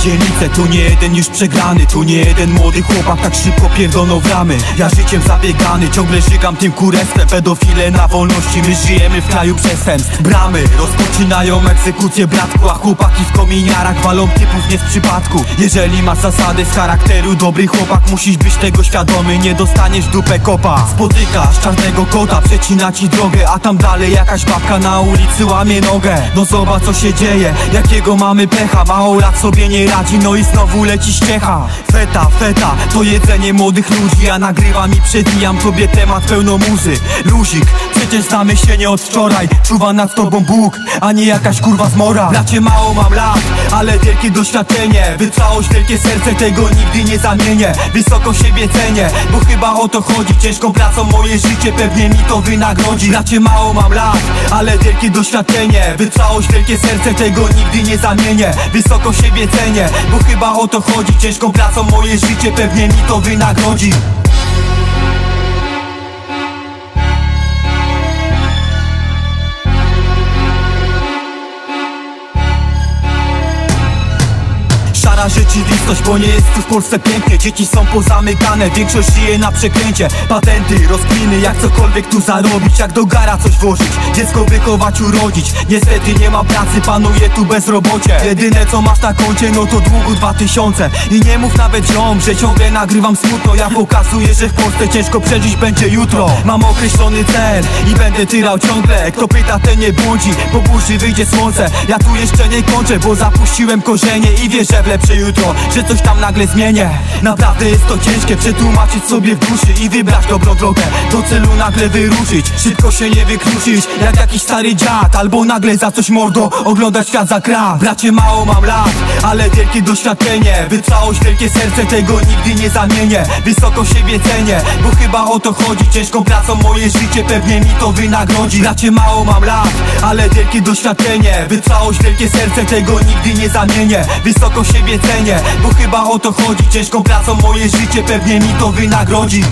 dzielnicę, tu nie jeden już przegrany, tu nie jeden młody chłopak tak szybko pierdolą w ramy. Ja życiem zabiegany, ciągle żygam tym kurestwem. Pedofile na wolności, my żyjemy w kraju przestępstw. Bramy rozpoczynają egzekucję, bratku, a chłopaki w kominiarach walą typów nie z przypadku. Jeżeli masz zasady z charakteru, dobry chłopak, musisz być tego świadomy, nie dostaniesz w dupę kopa. Spotykasz czarnego kota, przecina ci drogę, a tam dalej jakaś babka na ulicy łamie nogę. No zobacz co się dzieje, jakiego mamy pecha. Mało lat sobie nie radzi, no i znowu leci ściecha. Feta, to jedzenie młodych ludzi. Ja nagrywam i przewijam tobie temat pełno muzy. Luzik, przecież znamy się nie od wczoraj. Czuwa nad tobą Bóg, a nie jakaś kurwa zmora. Bracie, mało mam lat, ale wielkie doświadczenie. Wytrwałość, wielkie serce, tego nigdy nie zamienię. Wysoko siebie cenię, bo chyba o to chodzi. Ciężką pracą moje życie pewnie mi to wynagrodzi. Bracie, mało mam lat, ale wielkie doświadczenie. Wytrwałość, wielkie serce, tego nigdy nie zamienię. Wysoko siebie cenię, bo chyba o to chodzi. Ciężką pracą moje życie pewnie mi to wynagrodzi. Szara rzeczywistość, bo nie jest tu w Polsce pięknie. Dzieci są pozamykane, większość żyje na przekręcie. Patenty, rozkminy, jak cokolwiek tu zarobić, jak do gara coś włożyć, dziecko wychować, urodzić. Niestety nie ma pracy, panuje tu bezrobocie. Jedyne co masz na koncie, no to długu 2000. I nie mów nawet ziom, że ciągle nagrywam smutno. Ja pokazuję, że w Polsce ciężko przeżyć będzie jutro. Mam określony cel i będę tyrał ciągle. Kto pyta, ten nie błądzi, po burzy wyjdzie słońce. Ja tu jeszcze nie kończę, bo zapuściłem korzenie i wierzę w lepsze jutro, że coś tam nagle zmienię. Naprawdę jest to ciężkie, przetłumaczyć sobie w duszy i wybrać dobrą drogę, do celu nagle wyruszyć. Szybko się nie wykluczyć, jak jakiś stary dziad, albo nagle za coś mordo oglądać świat za krat. Bracie, mało mam lat, ale wielkie doświadczenie. Wytrwałość, wielkie serce, tego nigdy nie zamienię. Wysoko siebie cenię, bo chyba o to chodzi. Ciężką pracą moje życie pewnie mi to wynagrodzi. Bracie, mało mam lat, ale wielkie doświadczenie. Wytrwałość, wielkie serce, tego nigdy nie zamienię. Wysoko siebie cenię, bo chyba o to chodzi. Ciężką pracą moje życie pewnie mi to wynagrodzi.